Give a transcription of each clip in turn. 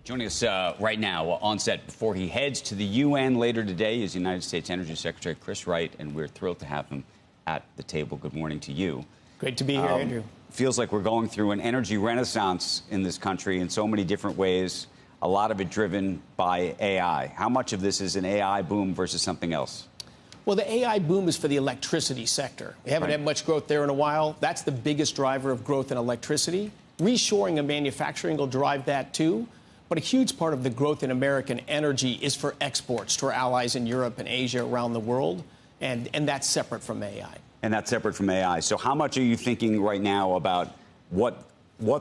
Joining us right now on set before he heads to the UN later today is United States Energy Secretary Chris Wright, and we're thrilled to have him at the table. Good morning to you. Great to be here, Andrew. Feels like we're going through an energy renaissance in this country in so many different ways, a lot of it driven by AI. How much of this is an AI boom versus something else? Well, the AI boom is for the electricity sector. We haven't had much growth there in a while. That's the biggest driver of growth in electricity. Reshoring of manufacturing will drive that, too. But a huge part of the growth in American energy is for exports to our allies in Europe and Asia, around the world, and that's separate from AI. And that's separate from AI. So how much are you thinking right now about what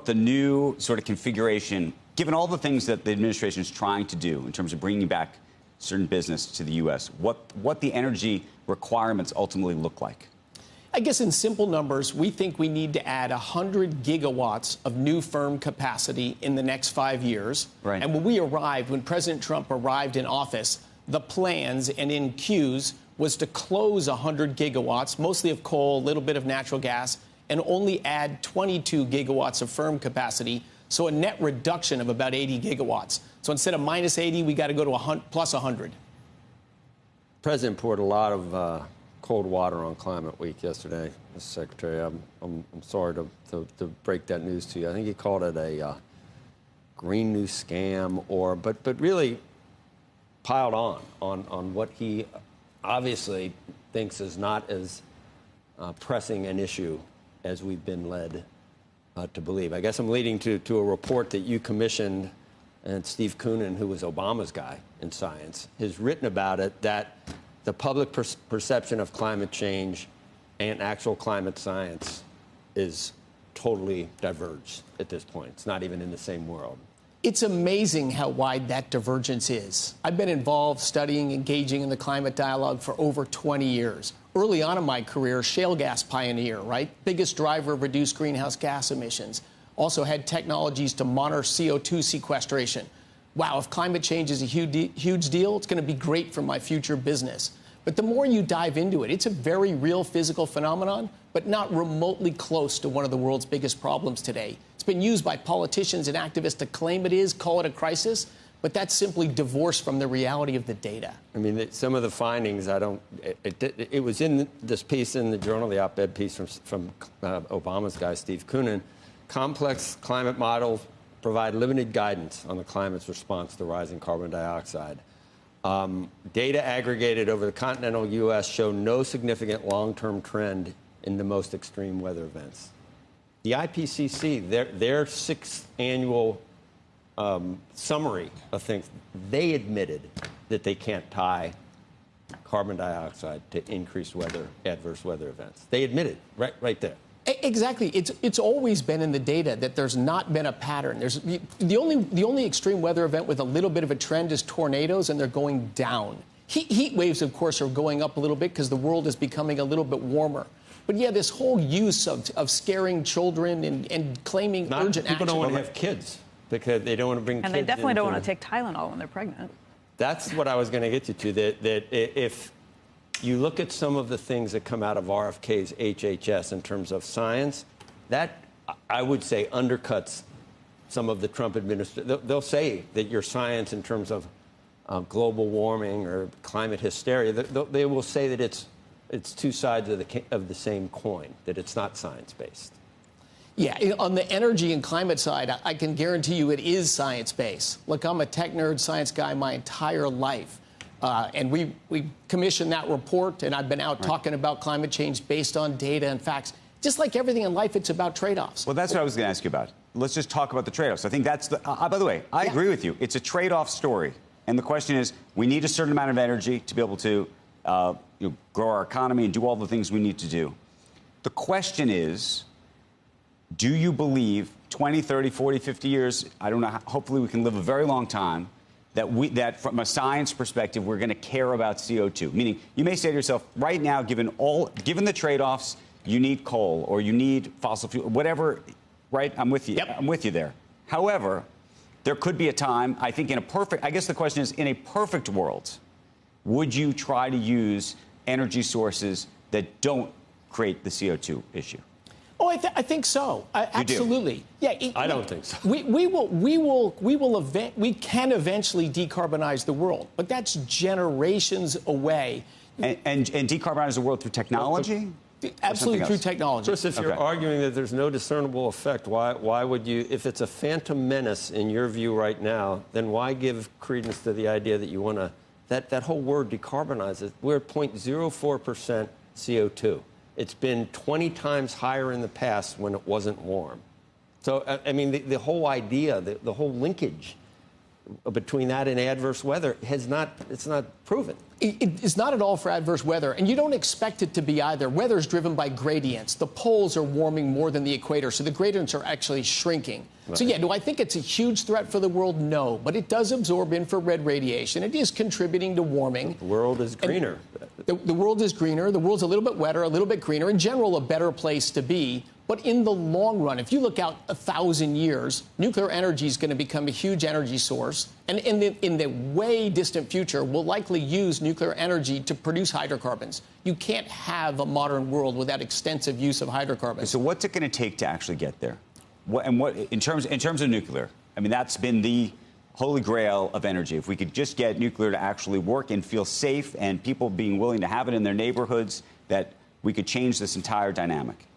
the new sort of configuration, given all the things that the administration is trying to do in terms of bringing back certain business to the U.S., what the energy requirements ultimately look like? I guess in simple numbers, we think we need to add 100 gigawatts of new firm capacity in the next 5 years. Right. And when President Trump arrived in office, the plans and in queues was to close 100 gigawatts, mostly of coal, a little bit of natural gas, and only add 22 gigawatts of firm capacity, so a net reduction of about 80 gigawatts. So instead of minus 80, we got to go to plus 100. The president poured a lot of cold water on Climate Week yesterday, Mr. Secretary. I'm sorry to break that news to you. I think he called it a green news scam, but really piled on what he obviously thinks is not as pressing an issue as we've been led to believe. I guess I'm leading to a report that you commissioned, and Steve Koonin, who was Obama's guy in science, has written about it, that the public perception of climate change and actual climate science is totally diverged at this point. It's not even in the same world. It's amazing how wide that divergence is. I've been involved studying, engaging in the climate dialogue for over 20 years. Early on in my career, shale gas pioneer, right? Biggest driver of reduced greenhouse gas emissions. Also had technologies to monitor CO2 sequestration. Wow, if climate change is a huge deal, it's going to be great for my future business. But the more you dive into it, it's a very real physical phenomenon, but not remotely close to one of the world's biggest problems today. It's been used by politicians and activists to claim it is, call it a crisis, but that's simply divorced from the reality of the data. I mean, some of the findings, it was in this piece in the Journal, the op-ed piece from Obama's guy, Steve Koonin. Complex climate models provide limited guidance on the climate's response to rising carbon dioxide. Data aggregated over the continental U.S. show no significant long-term trend in the most extreme weather events. The IPCC, their sixth annual summary of things, they admitted that they can't tie carbon dioxide to increased adverse weather events. They admitted right there. Exactly. It's always been in the data that there's not been a pattern. The only extreme weather event with a little bit of a trend is tornadoes, and they're going down. Heat waves, of course, are going up a little bit because the world is becoming a little bit warmer. But yeah, this whole use of scaring children and claiming urgent action. People don't want to have kids because they don't want to bring kids. And they definitely don't want to take Tylenol when they're pregnant. That's what I was going to get you to, that if you look at some of the things that come out of RFK's HHS in terms of science, that, I would say, undercuts some of the Trump administration. They'll say that your science in terms of global warming or climate hysteria, they will say that it's two sides of the same coin, that it's not science-based. Yeah, on the energy and climate side, I can guarantee you it is science-based. Look, I'm a tech nerd, science guy my entire life. And we commissioned that report, and I've been out talking about climate change based on data and facts. Just like everything in life, it's about trade-offs. Well, that's what I was going to ask you about. Let's just talk about the trade-offs. I think that's the... by the way, I agree with you. It's a trade-off story. And the question is, we need a certain amount of energy to be able to grow our economy and do all the things we need to do. The question is, do you believe 20, 30, 40, 50 years, I don't know, hopefully we can live a very long time, that from a science perspective, we're going to care about CO2. Meaning, you may say to yourself, right now, given the trade-offs, you need coal or you need fossil fuel, whatever, right? I'm with you. Yep. I'm with you there. However, there could be a time, I think I guess the question is, in a perfect world, would you try to use energy sources that don't create the CO2 issue? Oh, I think so. Absolutely. Yeah. I don't think so. We can eventually decarbonize the world, but that's generations away. And decarbonize the world through technology? Absolutely, through technology. Chris, if you're arguing that there's no discernible effect, why would you, if it's a phantom menace in your view right now, then why give credence to the idea that you want to, that whole word decarbonize, we're at 0.04% CO2. It's been 20 times higher in the past when it wasn't warm. So, I mean, the whole idea, the whole linkage between that and adverse weather it's not proven. It's not at all for adverse weather, and you don't expect it to be either. Weather is driven by gradients. The poles are warming more than the equator, so the gradients are actually shrinking. Right. So, yeah, do I think it's a huge threat for the world? No, but it does absorb infrared radiation. It is contributing to warming. The world is greener. The world is greener. The world's a little bit wetter, a little bit greener. In general, a better place to be. But in the long run, if you look out 1,000 years, nuclear energy is going to become a huge energy source. And in the way distant future, we'll likely use nuclear energy to produce hydrocarbons. You can't have a modern world without extensive use of hydrocarbons. So what's it going to take to actually get there? In terms of nuclear, I mean, that's been the holy grail of energy. If we could just get nuclear to actually work and feel safe and people being willing to have it in their neighborhoods, that we could change this entire dynamic.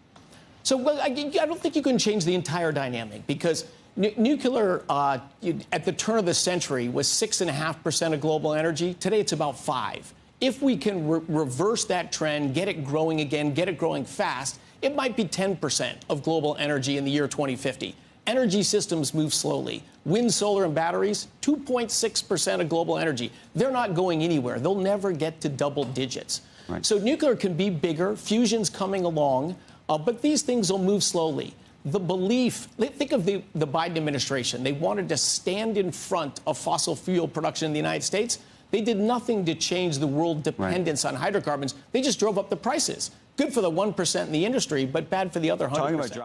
So well, I don't think you can change the entire dynamic because nuclear at the turn of the century was 6.5% of global energy. Today it's about 5%. If we can reverse that trend, get it growing again, get it growing fast, it might be 10% of global energy in the year 2050. Energy systems move slowly. Wind, solar, and batteries, 2.6% of global energy. They're not going anywhere. They'll never get to double digits. Right. So nuclear can be bigger. Fusion's coming along. But these things will move slowly. The belief, think of the Biden administration. They wanted to stand in front of fossil fuel production in the United States. They did nothing to change the world dependence on hydrocarbons. They just drove up the prices. Good for the 1% in the industry, but bad for the other 100%.